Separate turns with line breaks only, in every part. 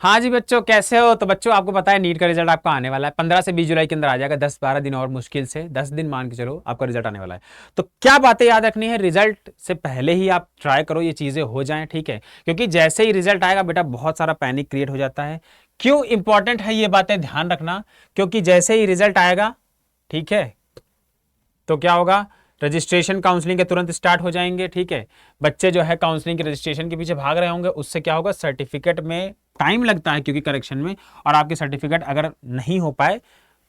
हाँ जी बच्चों, कैसे हो? तो बच्चों आपको पता है नीट का रिजल्ट आपका आने वाला है 15 से 20 जुलाई के अंदर आ जाएगा। 10-12 दिन और मुश्किल से 10 दिन मान के चलो आपका रिजल्ट आने वाला है। तो क्या बातें याद रखनी है, रिजल्ट से पहले ही आप ट्राई करो ये चीजें हो जाएं, ठीक है? क्योंकि जैसे ही रिजल्ट आएगा बेटा बहुत सारा पैनिक क्रिएट हो जाता है। क्यों इंपॉर्टेंट है ये बातें ध्यान रखना? क्योंकि जैसे ही रिजल्ट आएगा, ठीक है, तो क्या होगा, रजिस्ट्रेशन काउंसलिंग के तुरंत स्टार्ट हो जाएंगे, ठीक है। बच्चे जो है काउंसलिंग के रजिस्ट्रेशन के पीछे भाग रहे होंगे, उससे क्या होगा, सर्टिफिकेट में टाइम लगता है क्योंकि करेक्शन में, और आपके सर्टिफिकेट अगर नहीं हो पाए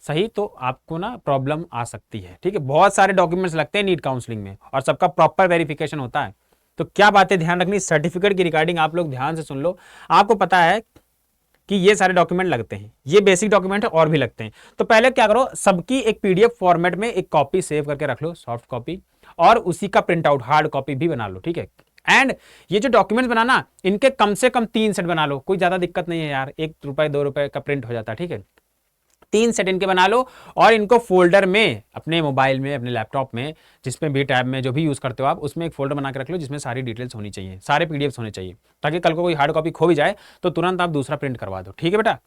सही तो आपको ना प्रॉब्लम आ सकती है, ठीक है। बहुत सारे डॉक्यूमेंट्स लगते हैं नीट काउंसलिंग में और सबका प्रॉपर वेरिफिकेशन होता है। तो क्या बातें ध्यान रखनी सर्टिफिकेट की रिगार्डिंग, आप लोग ध्यान से सुन लो। आपको पता है कि ये सारे डॉक्यूमेंट लगते हैं, ये बेसिक डॉक्यूमेंट है और भी लगते हैं। तो पहले क्या करो, सबकी एक पीडीएफ फॉर्मेट में एक कॉपी सेव करके रख लो, सॉफ्ट कॉपी, और उसी का प्रिंट आउट हार्ड कॉपी भी बना लो, ठीक है। एंड ये जो डॉक्यूमेंट्स बनाना, इनके कम से कम 3 सेट बना लो, कोई ज्यादा दिक्कत नहीं है यार, 1 रुपए 2 रुपए का प्रिंट हो जाता है, ठीक है। 3 सेट इनके बना लो और इनको फोल्डर में अपने मोबाइल में, अपने लैपटॉप में, जिसमें भी टैब में जो भी यूज करते हो आप, उसमें एक फोल्डर बना के रख लो जिसमें सारी डिटेल्स होनी चाहिए, सारे पीडीएफ्स होने चाहिए, ताकि कल को कोई हार्ड कॉपी खो भी जाए तो तुरंत आप दूसरा प्रिंट करवा दो, ठीक है बेटा।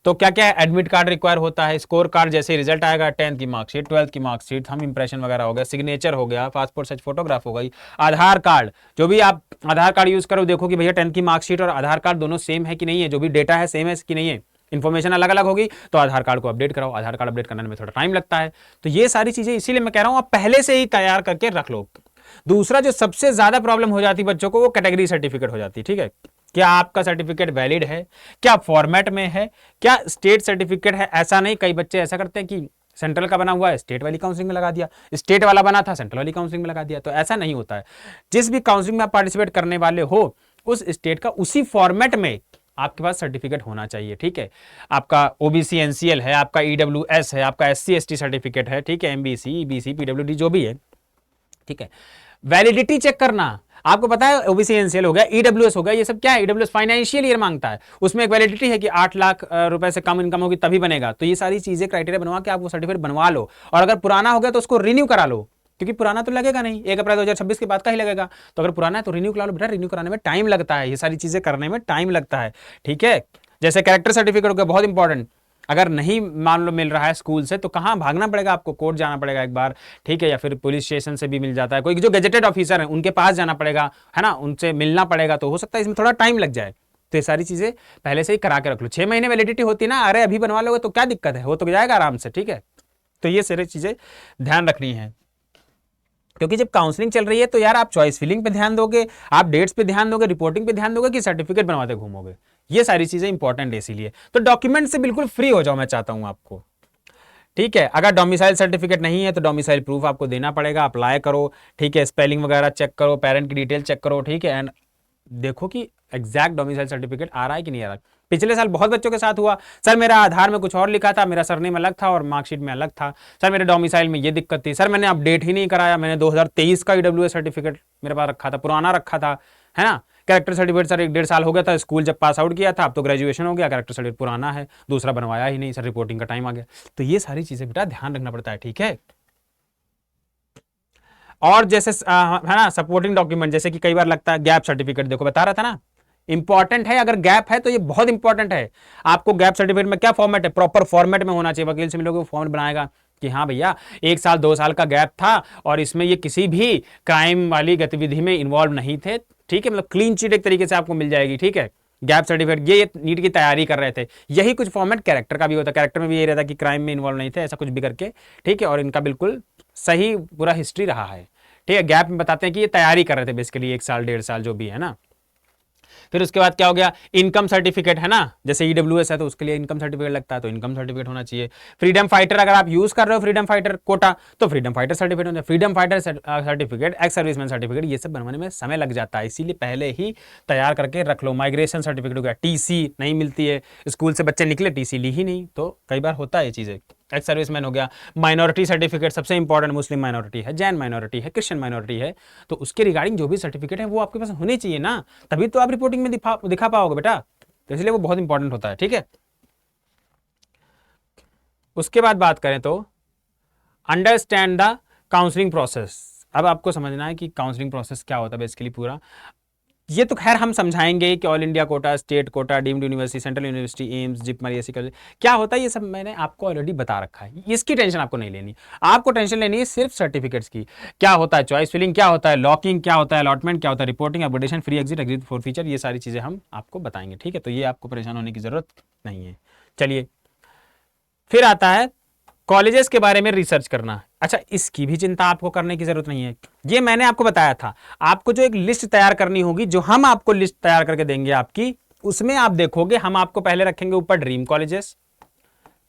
तो क्या क्या है, एडमिट कार्ड रिक्वायर होता है, स्कोर कार्ड जैसे रिजल्ट आएगा, 10th की मार्कशीट, 12th की मार्कशीट, हम इंप्रेशन वगैरह हो गया, सिग्नेचर हो गया, पासपोर्ट साइज फोटोग्राफ हो गई, आधार कार्ड, जो भी आप आधार कार्ड यूज करो, देखो कि भैया 10th की मार्कशीट और आधार कार्ड दोनों सेम है कि नहीं है, जो भी डेटा है सेम है कि नहीं है, इन्फॉर्मेशन अलग अलग होगी तो आधार कार्ड को अपडेट कराओ, आधार कार्ड अपडेट करने में थोड़ा टाइम लगता है। तो ये सारी चीजें इसीलिए मैं कह रहा हूं आप पहले से ही तैयार करके रख लो। दूसरा जो सबसे ज्यादा प्रॉब्लम हो जाती है बच्चों को, वो कैटेगरी सर्टिफिकेट हो जाती है, ठीक है। क्या आपका सर्टिफिकेट वैलिड है, क्या फॉर्मेट में है, क्या स्टेट सर्टिफिकेट है? ऐसा नहीं, कई बच्चे ऐसा करते हैं कि सेंट्रल का बना हुआ है, स्टेट वाली काउंसलिंग में लगा दिया, स्टेट वाला बना था, सेंट्रल वाली काउंसलिंग में लगा दिया। तो ऐसा नहीं होता है। जिस भी काउंसलिंग में आप पार्टिसिपेट करने वाले हो, उस स्टेट का उसी फॉर्मेट में आपके पास सर्टिफिकेट होना चाहिए, ठीक है। आपका ओबीसी एनसीएल है, आपका ईडब्ल्यूएस है, आपका एससी एसटी सर्टिफिकेट है, ठीक है, एमबीसी ईबीसी पीडब्ल्यूडी जो भी है, ठीक है। वैलिडिटी चेक करना, आपको पता है ओबीसी एनसीएल हो गया, ईडब्ल्यूएस हो गया, ये सब क्या है, ईडब्ल्यूएस फाइनेंशियल ईयर मांगता है, उसमें एक वैलिडिटी है कि 8 लाख रुपए से कम इनकम होगी तभी बनेगा। तो ये सारी चीजें क्राइटेरिया बनवा के आप वो सर्टिफिकेट बनवा लो, और अगर पुराना हो गया तो उसको रिन्यू करा लो, क्योंकि पुराना तो लगेगा नहीं, 1 अप्रैल 2026 के बाद का ही लगेगा। तो अगर पुराना है तो रिन्यू करा लो बेटा, रिन्यू कराने में टाइम लगता है, ये सारी चीजें करने में टाइम लगता है, ठीक है। जैसे कैरेक्टर सर्टिफिकेट हो गया, बहुत इंपॉर्टेंट, अगर नहीं मान लो मिल रहा है स्कूल से तो कहाँ भागना पड़ेगा आपको, कोर्ट जाना पड़ेगा एक बार, ठीक है, या फिर पुलिस स्टेशन से भी मिल जाता है, कोई जो गेजेटेड ऑफिसर है उनके पास जाना पड़ेगा, है ना, उनसे मिलना पड़ेगा, तो हो सकता है इसमें थोड़ा टाइम लग जाए। तो ये सारी चीजें पहले से ही करा के रख लो। 6 महीने वैलिडिटी होती है ना, अरे अभी बनवा लोगे तो क्या दिक्कत है, हो तो जाएगा आराम से, ठीक है। तो ये सारी चीजें ध्यान रखनी है, क्योंकि जब काउंसलिंग चल रही है तो यार आप चॉइस फिलिंग पे ध्यान दोगे, आप डेट्स पे ध्यान दोगे, रिपोर्टिंग पे ध्यान दोगे, कि सर्टिफिकेट बनवाते घूमोगे। ये सारी चीजें इंपॉर्टेंट है, इसीलिए तो डॉक्यूमेंट से बिल्कुल फ्री हो जाओ, मैं चाहता हूं आपको, ठीक है। अगर डोमिसाइल सर्टिफिकेट नहीं है तो डोमिसाइल प्रूफ आपको देना पड़ेगा, अप्लाई करो, ठीक है, स्पेलिंग वगैरह चेक करो, पेरेंट की डिटेल चेक करो, ठीक है, एंड देखो कि एग्जैक्ट डोमिसाइल सर्टिफिकेट आ रहा है कि नहीं आ रहा। पिछले साल बहुत बच्चों के साथ हुआ, सर मेरा आधार में कुछ और लिखा था, मेरा सरनेम अलग था और मार्कशीट में अलग था, सर मेरे डोमिसाइल में ये दिक्कत थी, सर मैंने अपडेट ही नहीं कराया, मैंने 2023 का ईडब्ल्यूएस सर्टिफिकेट मेरे पास रखा था, पुराना रखा था, है ना। कैरेक्टर सर्टिफिकेट सर 1-1.5 साल हो गया था, स्कूल जब पास आउट किया था, अब तो ग्रेजुएशन हो गया, कैरेक्टर सर्टिफिकेट पुराना है, दूसरा बनवाया ही नहीं, सर रिपोर्टिंग का टाइम आ गया। तो ये सारी चीजें बेटा ध्यान रखना पड़ता है, ठीक है। और जैसे है ना, सपोर्टिंग डॉक्यूमेंट, जैसे कि कई बार लगता है गैप सर्टिफिकेट, देखो बता रहा था ना, इंपॉर्टेंट है, अगर गैप है तो ये बहुत इंपॉर्टेंट है। आपको गैप सर्टिफिकेट में क्या फॉर्मेट है, प्रॉपर फॉर्मेट में होना चाहिए, वकील से मिलोगे फॉर्मेट बनाएगा कि हाँ भैया 1 साल 2 साल का गैप था और इसमें ये किसी भी क्राइम वाली गतिविधि में इन्वॉल्व नहीं थे, ठीक है, मतलब क्लीन चिट एक तरीके से आपको मिल जाएगी, ठीक है। गैप सर्टिफिकेट, ये नीट की तैयारी कर रहे थे, यही कुछ फॉर्मेट कैरेक्टर का भी होता है, कैरेक्टर में भी यही रहता कि क्राइम में इन्वॉल्व नहीं थे, ऐसा कुछ भी करके, ठीक है, और इनका बिल्कुल सही पूरा हिस्ट्री रहा है, ठीक है। गैप में बताते हैं कि ये तैयारी कर रहे थे बेसिकली 1 साल 1.5 साल जो भी है ना। फिर उसके बाद क्या हो गया, इनकम सर्टिफिकेट, है ना, जैसे ईडब्ल्यूएस है तो उसके लिए इनकम सर्टिफिकेट लगता है, तो इनकम सर्टिफिकेट होना चाहिए। फ्रीडम फाइटर अगर आप यूज कर रहे हो फ्रीडम फाइटर कोटा, तो फ्रीडम फाइटर सर्टिफिकेट होना है। Freedom fighter certificate, ex serviceman certificate, ये सब बनवाने में समय लग जाता है, इसीलिए पहले ही तैयार करके रख लो। माइग्रेशन सर्टिफिकेट हो गया, टीसी नहीं मिलती है, स्कूल से बच्चे निकले टीसी ली ही नहीं, तो कई बार होता है ये चीजें। एक्स सर्विसमैन हो गया। माइनॉरिटी सर्टिफिकेट, सबसे इंपॉर्टेंट, मुस्लिम माइनॉरिटी है, जैन माइनॉरिटी है, क्रिश्चियन माइनॉरिटी है, तो उसके रिगार्डिंग जो भी सर्टिफिकेट है वो आपके पास होने चाहिए ना, तभी तो आप रिपोर्टिंग में दिखा पाओगे बेटा, तो इसलिए वो बहुत इंपॉर्टेंट होता है, ठीक है। उसके बाद बात करें तो अंडरस्टैंड द काउंसलिंग प्रोसेस। अब आपको समझना है कि काउंसलिंग प्रोसेस क्या होता है बेसिकली पूरा। ये तो खैर हम समझाएंगे कि all India quota, state quota, deemed university, central university, AIIMS, JIPMER, ऐसी कॉलेज क्या होता है, ये सब मैंने आपको ऑलरेडी बता रखा है। इसकी टेंशन आपको नहीं लेनी, आपको टेंशन लेनी है सिर्फ सर्टिफिकेट्स की। क्या होता है चॉइस फिलिंग, क्या होता है लॉकिंग, क्या होता है अलॉटमेंट, क्या होता है reporting, upgradation, free exit, exit for feature, ये सारी चीजें हम आपको बताएंगे। ठीक है, तो ये आपको परेशान होने की जरूरत नहीं है। चलिए फिर आता है कॉलेजेस के बारे में रिसर्च करना। अच्छा, इसकी भी चिंता आपको करने की जरूरत नहीं है, ये मैंने आपको बताया था। आपको जो एक लिस्ट तैयार करनी होगी, जो हम आपको लिस्ट तैयार करके देंगे आपकी, उसमें आप देखोगे हम आपको पहले रखेंगे ऊपर ड्रीम कॉलेजेस।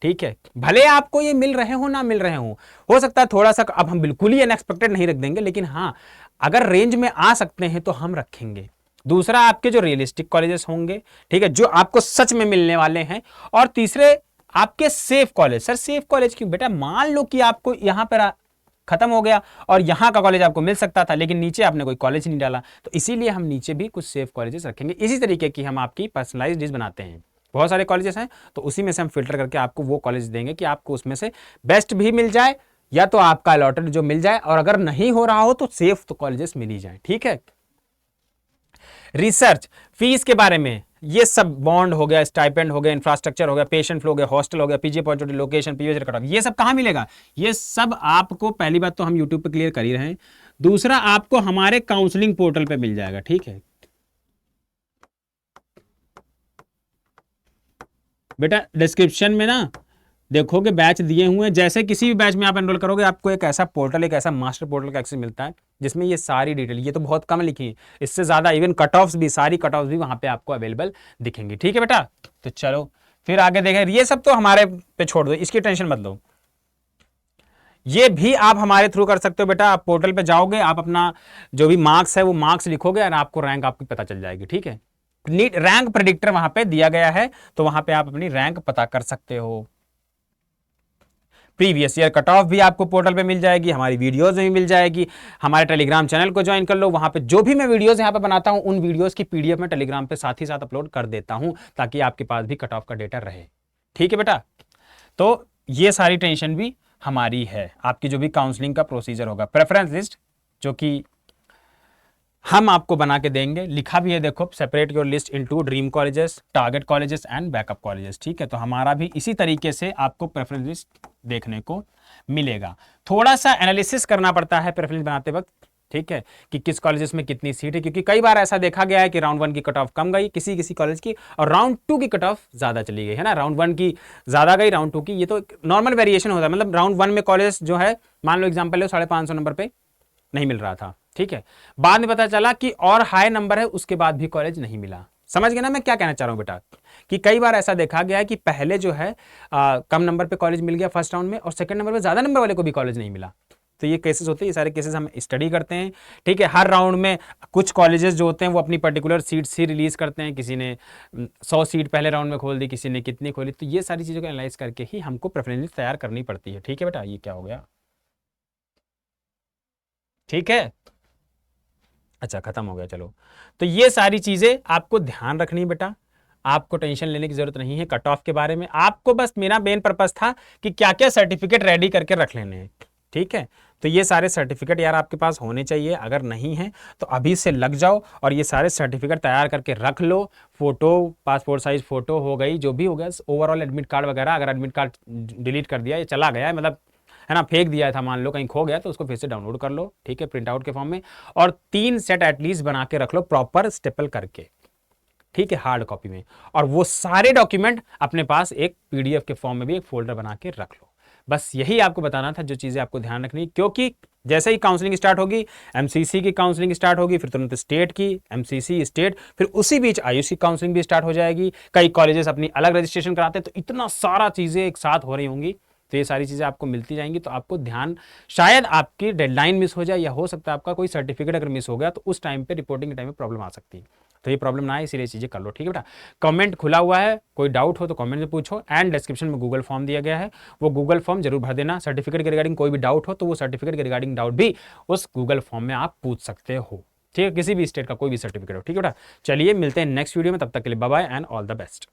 ठीक है, भले आपको ये मिल रहे हो ना मिल रहे हो सकता है थोड़ा सा, अब हम बिल्कुल ही अनएक्सपेक्टेड नहीं रख देंगे, लेकिन हाँ अगर रेंज में आ सकते हैं तो हम रखेंगे। दूसरा आपके जो रियलिस्टिक कॉलेजेस होंगे, ठीक है, जो आपको सच में मिलने वाले हैं। और तीसरे आपके safe college. Sir safe college क्यों बेटा, मान लो कि आपको यहां पर खत्म हो गया और यहां का कॉलेज आपको मिल सकता था, लेकिन नीचे आपने कोई कॉलेज नहीं डाला, तो इसीलिए हम नीचे भी कुछ सेफ कॉलेजेस रखेंगे। इसी तरीके की हम आपकी पर्सनलाइज्ड लिस्ट बनाते हैं। बहुत सारे कॉलेजेस हैं, तो उसी में से हम फिल्टर करके आपको वो कॉलेज देंगे कि आपको उसमें से बेस्ट भी मिल जाए, या तो आपका अलॉटेड जो मिल जाए, और अगर नहीं हो रहा हो तो सेफ तो कॉलेजेस मिल ही जाए। ठीक है, रिसर्च फीस के बारे में, ये सब बॉन्ड हो गया, स्टाइपेंड हो गया, इंफ्रास्ट्रक्चर हो गया, पेशेंट फ्लो हो गया, हॉस्टल हो गया, PG opportunity, location, PVH cut off, ये सब कहां मिलेगा? ये सब आपको पहली बात तो हम यूट्यूब पे क्लियर कर ही रहे हैं, दूसरा आपको हमारे काउंसलिंग पोर्टल पे मिल जाएगा। ठीक है बेटा, डिस्क्रिप्शन में ना देखोगे बैच दिए हुए हैं, जैसे किसी भी बैच में आप एनरोल करोगे आपको एक ऐसा पोर्टल, एक ऐसा मास्टर पोर्टल का एक्सेस मिलता है जिसमें ये सारी डिटेल, ये तो बहुत कम लिखी है, इससे ज्यादा इवन कट ऑफ्स भी, सारी कट ऑफ्स भी वहां पे आपको अवेलेबल दिखेंगी। ठीक है बेटा, तो चलो फिर आगे देखें। ये सब तो हमारे पे छोड़ दो, इसकी टेंशन मत लो, ये भी आप हमारे थ्रू कर सकते हो बेटा। आप पोर्टल पे जाओगे, आप अपना जो भी मार्क्स है वो मार्क्स लिखोगे और आपको रैंक आपकी पता चल जाएगी। ठीक है, नीट रैंक प्रेडिक्टर वहां पे दिया गया है, तो वहां पे आप अपनी रैंक पता कर सकते हो। प्रीवियस ईयर कट ऑफ भी आपको पोर्टल पे मिल जाएगी, हमारी वीडियोस में भी मिल जाएगी। हमारे टेलीग्राम चैनल को ज्वाइन कर लो, वहां पे जो भी मैं वीडियोस यहाँ पे बनाता हूं उन वीडियोस की पीडीएफ में टेलीग्राम पे साथ ही साथ अपलोड कर देता हूं, ताकि आपके पास भी कट ऑफ का डेटा रहे। ठीक है बेटा, तो ये सारी टेंशन भी हमारी है। आपकी जो भी काउंसलिंग का प्रोसीजर होगा, प्रेफरेंस लिस्ट जो कि हम आपको बना के देंगे, लिखा भी है देखो, separate your list into dream colleges, target colleges and backup colleges. ठीक है, तो हमारा भी इसी तरीके से आपको प्रेफरेंस लिस्ट देखने को मिलेगा। थोड़ा सा एनालिसिस करना पड़ता है प्रेफरेंस बनाते वक्त, ठीक है, कि किस कॉलेजेस में कितनी सीट है, क्योंकि कई बार ऐसा देखा गया है कि राउंड 1 की कट ऑफ कम गई किसी किसी कॉलेज की, और राउंड 2 की कट ऑफ ज्यादा चली गई है ना, राउंड 1 की ज्यादा गई, राउंड 2 की, ये तो नॉर्मल वेरिएशन होता है। मतलब राउंड 1 में कॉलेज जो है, मान लो एग्जाम्पल लो 550 नंबर पे नहीं मिल रहा था, ठीक है, बाद में पता चला कि और हाई नंबर है, उसके बाद भी कॉलेज नहीं मिला। समझ गए ना मैं क्या कहना चाह रहा हूं बेटा, कि कई बार ऐसा देखा गया है कि पहले जो है कम नंबर पे कॉलेज मिल गया फर्स्ट राउंड में, और सेकंड नंबर पे ज्यादा नंबर वाले को भी कॉलेज नहीं मिला। तो ये केसेस होते हैं, ये सारे केसेस हम स्टडी करते हैं। ठीक है, हर राउंड में कुछ कॉलेजेस जो होते हैं वो अपनी पर्टिकुलर सीट्स ही रिलीज करते हैं, किसी ने 100 सीट पहले राउंड में खोल दी, किसी ने कितनी खोली, तो ये सारी चीजों को एनालाइज करके ही हमको प्रेफरेंस तैयार करनी पड़ती है। ठीक है बेटा, ये क्या हो गया, ठीक है, अच्छा खत्म हो गया, चलो। तो ये सारी चीजें आपको ध्यान रखनी है बेटा, आपको टेंशन लेने की जरूरत नहीं है कट ऑफ के बारे में। आपको बस मेरा मेन पर्पस था कि क्या क्या सर्टिफिकेट रेडी करके रख लेने हैं। ठीक है, तो ये सारे सर्टिफिकेट यार आपके पास होने चाहिए, अगर नहीं है तो अभी से लग जाओ और ये सारे सर्टिफिकेट तैयार करके रख लो। फोटो, पासपोर्ट साइज फोटो हो गई, जो भी हो गया, ओवरऑल एडमिट कार्ड वगैरह, अगर एडमिट कार्ड डिलीट कर दिया, ये चला गया है, मतलब है ना, फेंक दिया था, मान लो कहीं खो गया, तो उसको फिर से डाउनलोड कर लो, ठीक है, प्रिंट आउट के फॉर्म में, और 3 सेट एटलीस्ट बना के रख लो प्रॉपर स्टेपल करके, ठीक है, हार्ड कॉपी में। और वो सारे डॉक्यूमेंट अपने पास एक पीडीएफ के फॉर्म में भी एक फोल्डर बना के रख लो। बस यही आपको बताना था, जो चीजें आपको ध्यान रखनी, क्योंकि जैसे ही काउंसलिंग स्टार्ट होगी, एमसीसी की काउंसलिंग स्टार्ट होगी, फिर तुरंत स्टेट की, एमसीसी स्टेट, फिर उसी बीच आईयूसी काउंसलिंग भी स्टार्ट हो जाएगी। कई कॉलेजेस अपनी अलग रजिस्ट्रेशन कराते हैं, तो इतना सारा चीजें एक साथ हो रही होंगी, तो ये सारी चीज़ें आपको मिलती जाएंगी। तो आपको ध्यान, शायद आपकी डेडलाइन मिस हो जाए, या हो सकता है आपका कोई सर्टिफिकेट अगर मिस हो गया, तो उस टाइम पे रिपोर्टिंग के टाइम में प्रॉब्लम आ सकती है। तो ये प्रॉब्लम ना है, इसीलिए चीज़ें कर लो। ठीक है बेटा, कमेंट खुला हुआ है, कोई डाउट हो तो कमेंट में पूछो, एंड डिस्क्रिप्शन में गूगल फॉर्म दिया गया है, वो गूगल फॉर्म जरूर भर देना। सर्टिफिकेट के रिगार्डिंग कोई भी डाउट हो तो वो सर्टिफिकेट के रिगार्डिंग डाउट भी उस गूगल फॉर्म में आप पूछ सकते हो। ठीक है, किसी भी स्टेट का कोई भी सर्टिफिकेट हो। ठीक है बेटा, चलिए मिलते हैं नेक्स्ट वीडियो में, तब तक के लिए bye bye and all the best.